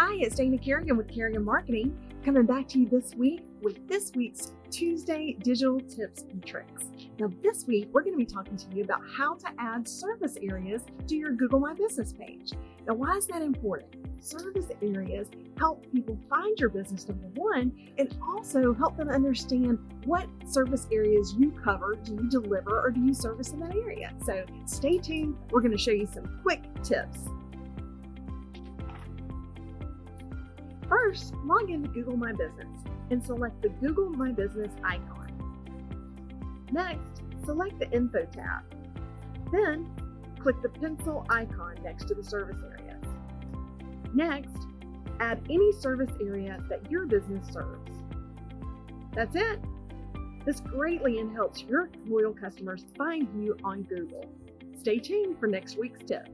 Hi, it's Dana Kerigan with Kerigan Marketing, coming back to you this week with this week's Tuesday digital tips and tricks. Now, this week, we're going to be talking to you about how to add service areas to your Google My Business page. Now, why is that important? Service areas help people find your business, number one, and also help them understand what service areas you cover, do you deliver, or do you service in that area. So stay tuned. We're going to show you some quick tips. First, log into Google My Business and select the Google My Business icon. Next, select the Info tab. Then, click the pencil icon next to the service areas. Next, add any service area that your business serves. That's it. This greatly helps your loyal customers find you on Google. Stay tuned for next week's tip.